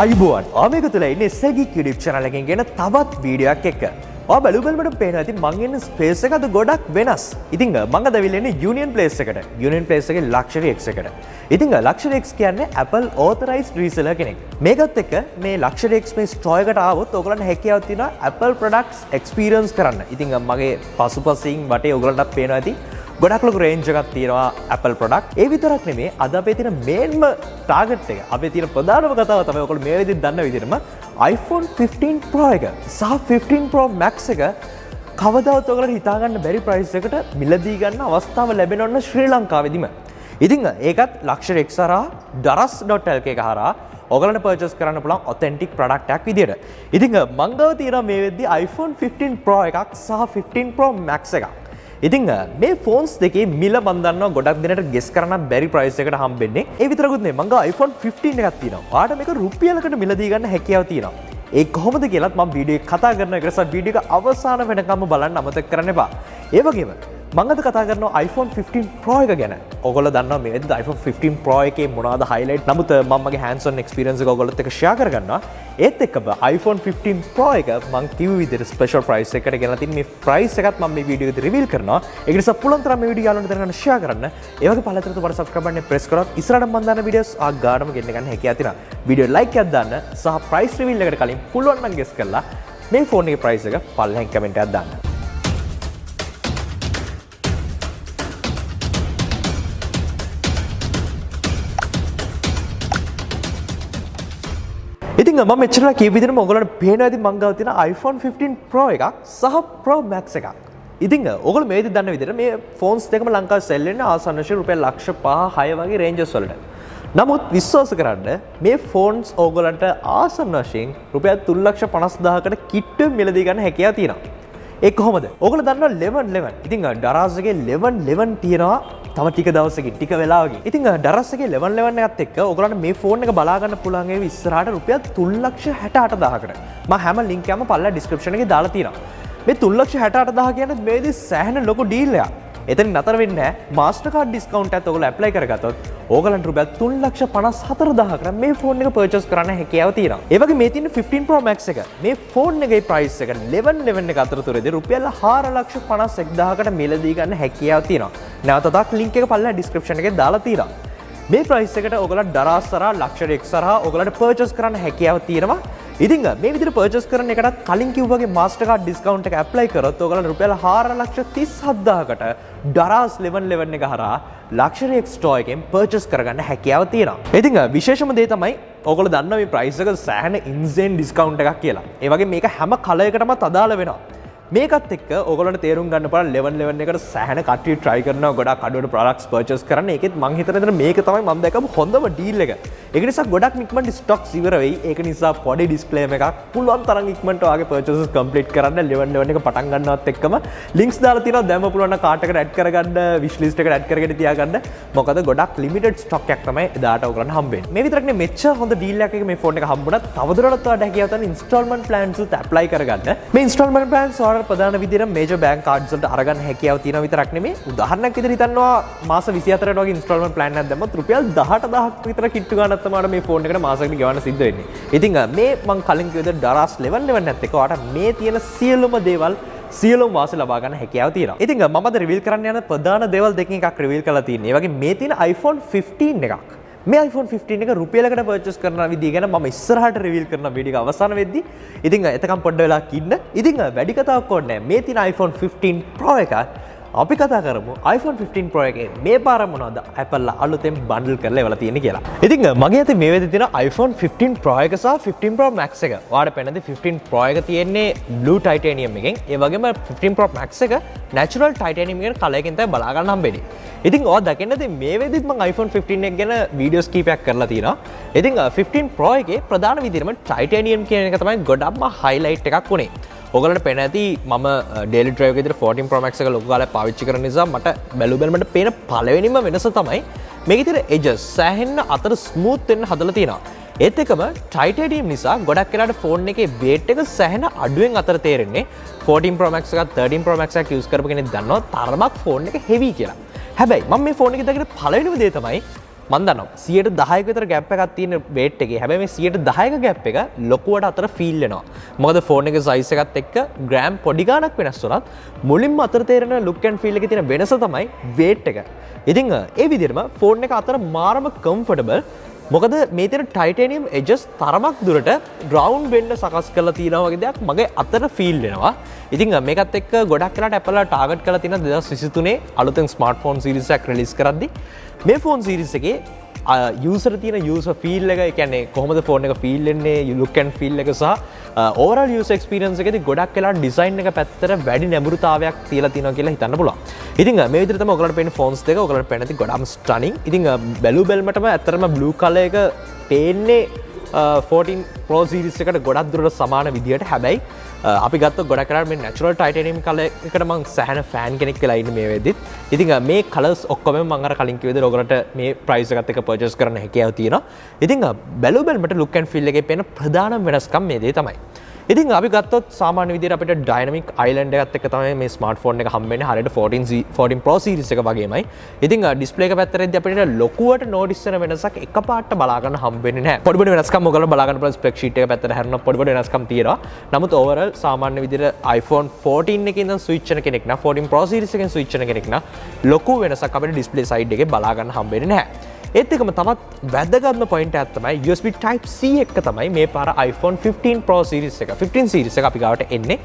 අයිබෝන් ආමේක තුල ඉන්නේ SL Geek YouTube channel එකෙන් ගෙන තවත් වීඩියෝ එකක් එක්ක. ඔය බලුබල්මට පේනවා ඉතින් මං ඉන්න ස්පේස් එක අද ගොඩක් වෙනස්. ඉතින් මං අද අවිල්ලා ඉන්නේ Union Place එකට. Union Place එකේ Luxury X එකට. ඉතින් Luxury X කියන්නේ Apple authorized reseller කෙනෙක්. මේකත් එක්ක මේ Luxury X මේ store එකට ආවොත් ඔයගොල්ලන්ට හැකියාවක් තියෙනවා Apple products experience කරන්න. ඉතින් මගේ පසුපසින් වටේ ඔයගොල්ලන්ටත් පේනවා ඇති ගොඩක් ලොකු රේන්ජ් එකක් තියෙනවා Apple product. ඒ විතරක් නෙමෙයි අද අපේ තියෙන මේන්ම ටාගට් එක අපේ තියෙන ප්‍රධානම කතාව තමයි ඔයගොල්ලෝ මේ විදිහට දන්න විදිහටම iPhone 15 Pro එක සහ 15 Pro Max එක කවදාවත් ඔයගොල්ලන්ට හිතා ගන්න බැරි ප්‍රයිස් එකට මිලදී ගන්න අවස්ථාව ලැබෙනවන්න ශ්‍රී ලංකාවේදීම. ඉතින් ඒකත් Luxury X හරහා daras.lk එක හරහා ඔයගොල්ලන්ට purchase කරන්න පුළුවන් authentic product එකක් විදියට. ඉතින් මං ගාව තියෙනවා මේ වෙද්දී iPhone 15 Pro එකක් සහ 15 Pro Max එකක්. ඉතින් මේ ෆෝන්ස් දෙකේ මිල මන් දන්නවා ගොඩක් දිනට ගෙස් කරන්න බැරි ප්‍රයිස් එකකට හම්බෙන්නේ. ඒ විතරකුත් නෙමෙයි මං ගාව iPhone 15 එකක් තියෙනවා. ඔයාලට මේක රුපියලකට මිලදී ගන්න හැකියාව තියෙනවා. ඒ කොහොමද කියලාත් මම වීඩියෝ එක කතා කරන එක නිසා වීඩියෝ එක අවසාන වෙනකම්ම බලන්න අමතක කරන්න එපා. ඒ වගේම මම අද කතා කරනවා iPhone 15 Pro එක ගැන. ඔයගොල්ලෝ දන්නවා මේ වෙද්දී iPhone 15 Pro එකේ මොනවද highlight. නමුත් මම මගේ hands on experience එක ඔයගොල්ලොත් එක්ක share කරගන්නවා. ඒත් එක්කම iPhone 15 Pro එක මම කිව්ව විදිහට special price එකකට ගෙනලා තින් මේ price එකත් මම මේ වීඩියෝ එකේදී reveal කරනවා. ඒක නිසා පුළුවන් තරම් මේ වීඩියෝ යාළුවන්ට දැනගන්න share කරන්න. ඒ වගේ පළතුරට වඩා subscribe බටන් press කරොත් ඉස්සරහට මම දාන videos ආගාඩම ගෙන්න ගන්න හැකියාව තියෙනවා. වීඩියෝ like එකක් දාන්න සහ price reveal එකට කලින් පුළුවන් නම් guess කරලා මේ phone එකේ price එක පල්ලෙහෙන් comment එකක් දාන්න. ඉතින් මම මෙච්චරලා කියපු විදිහටම ඔයගොල්ලන්ට පේනවා ඇති මං ගාව තියෙන iPhone 15 Pro එකක් සහ Pro Max එකක්. ඉතින් ඔයගොල්ලෝ මේ විදිහට දන්න විදිහට මේ ෆෝන්ස් දෙකම ලංකාවේ සෙල් වෙන්නේ ආසන්න වශයෙන් රුපියල් ලක්ෂ 5-6 වගේ රේන්ජස් වලට. නමුත් විශ්වාස කරන්න මේ ෆෝන්ස් ඔයගොල්ලන්ට ආසන්න වශයෙන් රුපියල් 3,50,000කට කිට්ටු මිලදී ගන්න හැකියාව තියෙනවා. ඒ කොහොමද? ඔයගොල්ලෝ දන්නවා 1111. ඉතින් daras එකේ 1111 තියෙනවා. තව ටික දවසකින් ටික වෙලාවකින්. ඉතින් daras එකේ 1111 එකත් එක්ක ඔයගොල්ලන්ට මේ ෆෝන් එක බලා ගන්න පුළුවන් ඒ ඉස්සරහට රුපියල් 3,68,000කට. මම හැම ලින්ක් එකම පල්ලා description එකේ දාලා තියෙනවා. මේ 3,68,000 කියන්නේ මේදී සෑහෙන ලොකු ඩීල් එකක්. එතන නතර වෙන්නේ නැහැ. Mastercard discount එකත් ඔයගොල්ලෝ apply කරගත්තොත් ඕගලන්ට රුපියල් 3,54,000කට මේ ෆෝන් එක purchase කරන්න හැකියාව තියෙනවා. ඒ වගේ මේ තියෙන 15 Pro Max එක මේ ෆෝන් එකේ price එක 1111 එක අතරතුරදී රුපියල් 4,51,000කට මිලදී ගන්න හැකියාව තියෙනවා. නැවතත් link එක පල්ලා description එකේ දාලා තියෙනවා. මේ price එකට ඔයගලන්ට daras හරහා Luxury X හරහා ඔයගලන්ට purchase කරන්න හැකියාව තියෙනවා. ඉතින් මේ විදිහට purchase කරන එකටත් කලින් කිව්වා වගේ Mastercard discount එක apply කරොත් ඔයගලන්ට රුපියල් 4,37,000කට daras 1111 එක හරහා Luxury X store එකෙන් purchase කරගන්න හැකියාව තියෙනවා. ඉතින් විශේෂම දේ තමයි ඔයගොල්ලෝ දන්නවා මේ price එක සෑහෙන insane discount එකක් කියලා. ඒ වගේ මේක හැම කලයකටම අදාළ වෙනවා. මේකත් එක්ක ඔයගොල්ලන්ට තේරුම් ගන්න පාර 1111 එකට සෑහෙන කට්ටිය try කරනවා ගොඩක් අඩුවට products purchase කරන්න. ඒකෙත් මං හිතන මේක තමයි මම දැකපු හොඳම deal එක. ඒක නිසා ගොඩක් ඉක්මනට stocks ඉවර වෙයි. ඒක නිසා පොඩි disclaimer එකක් පුළුවන් තරම් ඉක්මනට ඔයාගේ purchases complete කරන්න 1111 එක පටන් ගන්නවත් එක්කම links දාලා තියෙනවා. දැන්ම පුළුවන් නම් cart එකට add කරගන්න, wish list එකට add කරගෙන තියාගන්න. මොකද ගොඩක් limited stock එකක් තමයි එදාට ඔයගොල්ලන්ට හම්බෙන්නේ. මේ විතරක් නෙමෙයි මෙච්චර හොඳ deal එකක් මේ phone එක හම්බුණා. තවදුරටත් ඔයාලට හැකියාව තියෙන installment plans උත් apply කරගන්න. මේ installment plans ප්‍රධාන විදිහට මේජර් බැංක් කාඩ්ස් වලට අරගන්න හැකියාව තියෙනවා විතරක් නෙමෙයි උදාහරණයක් විදිහට හිතන්නවා මාස 24කට වගේ ඉන්ස්ටෝල්මන්ට් ප්ලෑන් එකක් දැම්මොත් රුපියල් 18000ක් විතර කිට්ටු ගන්නත් තමයි මේ ෆෝන් එකට මාසෙකට ගෙවන්න සිද්ධ වෙන්නේ. ඉතින් මේ මම කලින් කිව්ව විදිහට daras 1111 එකත් එක්ක ඔයාලට මේ තියෙන සියලුම දේවල් සියලුම වාසි ලබා ගන්න හැකියාව තියෙනවා. ඉතින් මම අද රිවීල් කරන්න යන ප්‍රධාන දේවල් දෙකකින් එකක් රිවීල් කරලා තියෙනවා. ඒ වගේ මේ තියෙන iPhone 15 එකක් මේ iPhone 15 එක රුපියලකට purchase කරන විදිය ගැන මම ඉස්සරහට රිවීල් කරන වීඩියෝ එක අවසන් වෙද්දී ඉතින් එතකම් පොඩ්ඩ වෙලාවක් ඉන්න. ඉතින් වැඩි කතාවක් ඕනේ නැහැ. මේ තියෙන iPhone 15 Pro එක අපි කතා කරමු iPhone 15 Pro එකේ මේ පාර මොනවද Apple අලුතෙන් bundle කරලා එවලා තියෙන්නේ කියලා. ඉතින් මගේ අතේ මේ වෙද්දී තියෙන iPhone 15 Pro එක සහ 15 Pro Max එක. ඔයාලට පේනද 15 Pro එක තියෙන්නේ blue titanium එකෙන්. ඒ වගේම 15 Pro Max එක natural titanium එකෙන් කලර් එකෙන් තමයි බලා ගන්න හම්බෙන්නේ. ඉතින් ඔයා දකින්නද මේ වෙද්දිත් මම iPhone 15 එක ගැන වීඩියෝස් කීපයක් කරලා තියෙනවා. ඉතින් 15 Pro එකේ ප්‍රධාන විදිහටම titanium කියන එක තමයි ගොඩක්ම highlight එකක් උනේ. ඔයගලන්ට පේන ඇති මම daily drive එකේ විතර 14 Pro Max එක ලොකු කාලයක් පාවිච්චි කරන නිසා මට බැලුබැලමට පේන පළවෙනිම වෙනස තමයි මේකේ තියෙන edges සෑහෙන්න අතර smooth වෙන්න හදලා තියෙනවා. ඒත් එකම titanium නිසා ගොඩක් වෙලාවට ෆෝන් එකේ weight එක සෑහෙන අඩුවෙන් අතර තේරෙන්නේ. 14 Pro Max එකත් 13 Pro Max එකක් use කරපු කෙනෙක් දන්නවා තරමක් ෆෝන් එක heavy කියලා. හැබැයි මම මේ ෆෝන් එකේ දැක්කේ පළවෙනිම දේ තමයි මම දන්නවා 10% විතර ගැප් එකක් තියෙන weight එකේ. හැබැයි මේ 10% ගැප් එක ලොකුවට අතර ෆීල් වෙනවා. මොකද ෆෝන් එකේ size එකත් එක්ක ග්‍රෑම් පොඩි ගාණක් වෙනස් වුණත් මුලින්ම අතර තේරෙන look and feel එකේ තියෙන වෙනස තමයි weight එක. ඉතින් ඒ විදිහටම ෆෝන් එක අතර මාරම comfortable. මොකද මේ තියෙන titanium edges තරමක් දුරට round වෙන්න සකස් කරලා තියෙනවා වගේ දෙයක් මගේ අතට ෆීල් වෙනවා. ඉතින් මේකත් එක්ක ගොඩක් වෙලාට Apple ටාගට් කරලා තියෙන 2023 අලුතෙන් ස්මාර්ට්ෆෝන් සීරීස් එකක් රිලීස් කරද්දි මේ ෆෝන් සීරීස් එකේ යූසර් තියෙන යූසර් ෆීල් එක, ඒ කියන්නේ කොහොමද ෆෝන් එක ෆීල් වෙන්නේ, look and feel එක සහ overall user experience එකේදී ගොඩක් වෙලාට design එක පැත්තට වැඩි නැඹුරුතාවයක් තියලා තියෙනවා කියලා හිතන්න පුළුවන්. ඉතින් මේ විදිහට තමයි ඔයගලන්ට පේන ෆෝන්ස් දෙක ඔයගලන්ට පේන ඇති ගොඩාම stunning. ඉතින් බැලු බැලමටම ඇත්තටම blue color එක පේන්නේ 14 Pro series එකට ගොඩක් දුරට සමාන විදියට. හැබැයි අපි ගත්තොත් ගොඩක් කරලා මේ natural titanium color එකට මම සෑහෙන fan කෙනෙක් වෙලා ඉන්නේ මේ වෙද්දිත්. ඉතින් මේ colors ඔක්කොම මම අර කලින් කිව්ව විදිහට ඔයගලන්ට මේ price එකත් එක්ක purchase කරන්න හැකියාව තියෙනවා. ඉතින් බැලු බැලමට look and feel එකේ පේන ප්‍රධානම වෙනස්කම් මේ දේ තමයි. ඉතින් අපි ගත්තොත් සාමාන්‍ය විදිහට අපිට dynamic island එකත් එක්ක තමයි මේ ස්මාර්ට්ෆෝන් එක හම්බෙන්නේ. හරියට 14 Pro series එක වගේමයි. ඉතින් display එක පැත්තටදී අපිට ලොකුවට notice වෙන වෙනසක් එකපාරට බලා ගන්න හම්බෙන්නේ නැහැ. පොඩි පොඩි වෙනස්කම් ඔයගොල්ලෝ බලා ගන්න පුළුවන් spec sheet එක පැත්තට හැරෙනවා පොඩි පොඩි වෙනස්කම් තියෙනවා. නමුත් overall සාමාන්‍ය විදිහට iPhone 14 එකේ ඉඳන් switch වෙන කෙනෙක් නම් 14 Pro series එකෙන් switch වෙන කෙනෙක් නම් ලොකු වෙනසක් අපිට display side එකේ බලා ගන්න හම්බෙන්නේ නැහැ. ඒත් එකම තවත් වැදගත්ම පොයින්ට් එකක් තමයි USB Type C එක තමයි මේ පාර iPhone 15 Pro series එක 15 series එක අපි ගාවට එන්නේ.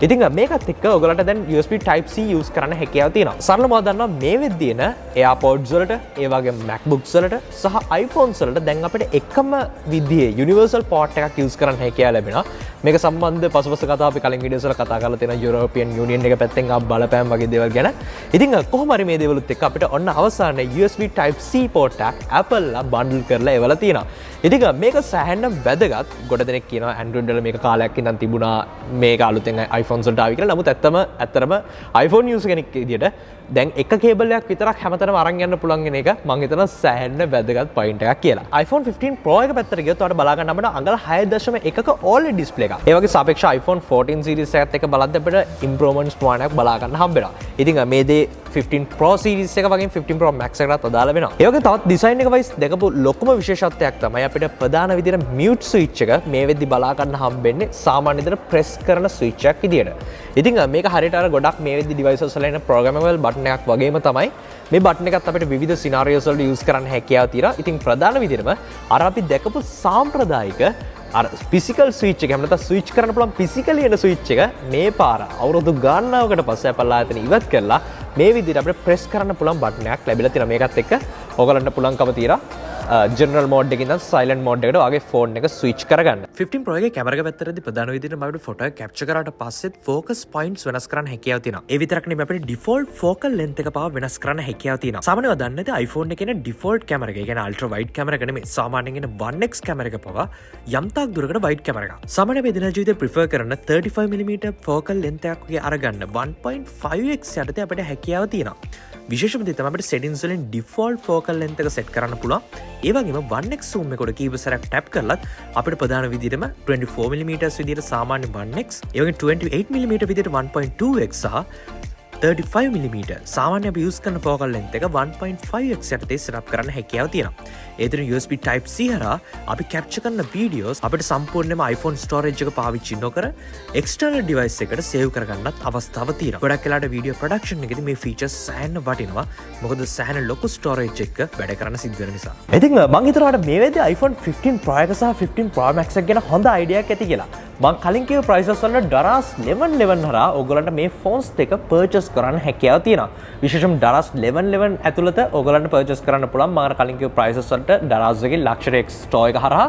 ඉතින් මේකත් එක්ක ඔයගලන්ට දැන් USB Type C use කරන්න හැකියාව තියෙනවා. සරලව දන්නවා මේ වෙද්දී එන AirPods වලට, ඒ වගේම MacBooks වලට සහ iPhones වලට දැන් අපිට එකම විදිහේ universal port එකක් use කරන්න හැකියාව ලැබෙනවා. මේක සම්බන්ධ පසුපස කතා අපි කලින් වීඩියෝස් වල කතා කරලා තියෙනවා European Union එක පැත්තෙන් බලපෑම් වගේ දේවල් ගැන. ඉතින් කොහොම හරි මේ දේවලුත් එක්ක අපිට ඔන්න අවසානයේ USB Type C port එක Apple ලා බන්ඩල් කරලා එවලා තියෙනවා. ඉතින් මේක සෑහෙන වැදගත්. ගොඩ දෙනෙක් කියනවා Android වල මේක කාලයක් ඉඳන් තිබුණා, මේක අලුතෙන් iPhones වලට ආවි කියලා. නමුත් ඇත්තටම iPhone user කෙනෙක් විදියට දැන් එක කේබල් එකක් විතරක් හැමතැනම අරන් යන්න පුළුවන් වෙන එක මම හිතනවා සෑහෙන වැදගත් පොයින්ට් එකක් කියලා. iPhone 15 Pro එක පැත්තට ගියොත් ඔයාලට බලා ගන්න අපිට අඟල 6.1ක OLED display එකක්. ඒ වගේ සාපේක්ෂව iPhone 14 series එකත් එක්ක බලද්දී අපිට improvements ප්‍රමාණයක් බලා ගන්න හම්බෙනවා. ඉතින් මේ දේ 15 Pro series එක වගේ 15 Pro Max එකටත් අදාළ වෙනවා. ඒ වගේ තවත් design එක wise දැකපු ලොකුම විශේෂත්වයක් තමයි අපිට ප්‍රධාන විදිහට mute switch එක මේ වෙද්දි බලා ගන්න හම්බෙන්නේ සාමාන්‍ය විදිහට press කරන switch එකක් විදියට. ඉතින් මේක හරියට අර ගොඩක් මේ වෙද්දි devices වල එන programmable button එකක් වගේම තමයි මේ button එකත් අපිට විවිධ scenarios වලට use කරන්න හැකියාව තියෙනවා. ඉතින් ප්‍රධාන විදිහටම අර අපි දැකපු සාම්ප්‍රදායික අර physical switch එක හැම නැත්නම් switch කරන්න පුළුවන් physically එන switch එක මේ පාර අවුරුදු ගාණාවකට පස්සේ Apple ආයතන ඉවත් කරලා මේ විදිහට අපිට press කරන්න පුළුවන් button එකක් ලැබිලා තියෙනවා. මේකත් එක්ක ඔයගලන්ට පුළුවන්කම තියෙනවා general mode එකකින් ඉඳන් silent mode එකට ඔයගේ phone එක switch කරගන්න. 15 Pro එකේ කැමරා එක පැත්තටදී ප්‍රධාන විදිහට මම අපිට photo එක capture කරාට පස්සෙත් focus points වෙනස් කරන්න හැකියාව තියෙනවා. ඒ විතරක් නෙමෙයි අපිට default focal length එක පවා වෙනස් කරන්න හැකියාව තියෙනවා. සාමාන්‍යව දන්නේ නැති iPhone එකේ එන default camera එක, ඒ කියන්නේ ultra wide camera එක නෙමෙයි. සාමාන්‍යයෙන් එන 1x camera එක පවා යම් තාක් දුරකට wide camera එකක්. සාමාන්‍ය වේදනා ජීවිතේ prefer කරන 35mm focal length එකක් වගේ අරගන්න 1.5x යටතේ අපිට හැකියාව තියෙනවා. විශේෂම දේ තමයි අපිට settings වලින් default focal length එක set කරන්න පුළුවන්. ඒ වගේම 1x zoom එකකට කීප සැරයක් tap කරලත් අපිට ප්‍රධාන විදිහටම 24mm විදිහට සාමාන්‍ය 1x, ඒ වගේම 28mm විදිහට 1.2x සහ 35mm සාමාන්‍ය අපි use කරන focal length එක 1.5x යටතේ set up කරන්න හැකියාව තියෙනවා. ඒ තුන USB Type C හරහා අපි capture කරන videos අපිට සම්පූර්ණයෙන්ම iPhone storage එක පාවිච්චි නොකර external device එකට save කරගන්නත් අවස්ථාව තියෙනවා. ගොඩක් වෙලාවට video production එකේදී මේ features සෑහෙන වටිනවා. මොකද සෑහෙන ලොකු storage එක වැඩ කරන්න සිද්ධ වෙන නිසා. ඉතින් මම හිතනවා මේ වෙද්දී iPhone 15 Pro එක සහ 15 Pro Max එක ගැන හොඳ idea එකක් ඇති කියලා. මම කලින් කියපු prices වල ඩරාස් 11 හරහා ඔයගලන්ට මේ phones දෙක purchase කරන්න හැකියාව තියෙනවා. විශේෂයෙන්ම ඩරාස් 11 ඇතුළත ඔයගලන්ට purchase කරන්න පුළුවන්. මම අර කලින් කියපු prices වලට ඩරාස් එකේ luxury X store එක හරහා.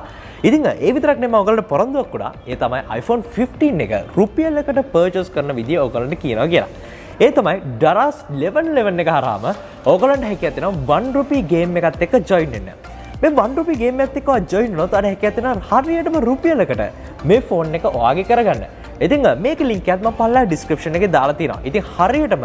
ඉතින් ඒ විතරක් නෙමෙයි ඔයගලන්ට පොරොන්දුවක් උඩා. ඒ තමයි iPhone 15 එක රුපියලකට purchase කරන විදිය ඔයගලන්ට කියනවා කියලා. ඒ තමයි ඩරාස් 11 එක හරහාම ඔයගලන්ට හැකියාව තියෙනවා 1 rupee game එකත් එක්ක join වෙන්න. මේ 1 rupee game එකත් එක්ක join වුණොත් අර හැකියාව තියෙනවා හරියටම රුපියලකට මේ ෆෝන් එක ඔයාගේ කරගන්න. ඉතින් මේක link එකත් මම පල්ලා description එකේ දාලා තියෙනවා. ඉතින් හරියටම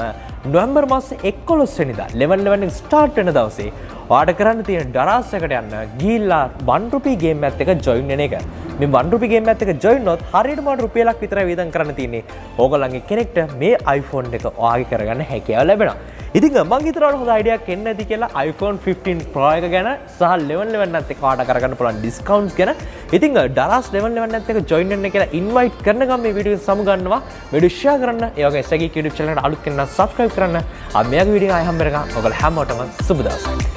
නොවැම්බර් මාසේ 11 වෙනිදා 11 start වෙන දවසේ ඔයාට කරන්න තියෙන ඩරාස් එකට යන්න ගිහිල්ලා 1 රුපී ගේම් එකත් එක ජොයින් වෙන එක. මේ 1 රුපී ගේම් එකත් එක ජොයින් වුණොත් හරියටම රුපියලක් විතර වේදම් කරන්න තියෙන්නේ. ඕගොල්ලන්ගේ කෙනෙක්ට මේ iPhone එක ඔයාගේ කරගන්න හැකියාව ලැබෙනවා. ඉතින් මම හිතනවා හොඳ අයිඩියාවක් එන්න ඇති කියලා iPhone 15 Pro එක ගැන සහ 11 නැත් එක ඔයාට කරගන්න පුළුවන් ඩිස්කවුන්ට්ස් ගැන. ඉතින් ඩරාස් 11 නැත් එක ජොයින් වෙන්න කියලා ඉන්වයිට් කරන ගමන් මේ වීඩියෝ එක සමුගන්නවා. වීඩියෝ ෂෙයා කරන්න. ඒ වගේ SL Geek YouTube channel එකට අලුත් කෙනෙක් subscribe කරන්න. මෙයාගේ වීඩියෝ ආයෙ හම්බ වෙනකම් ඔයගොල්ලෝ හැමෝටම සුබ දවසක්.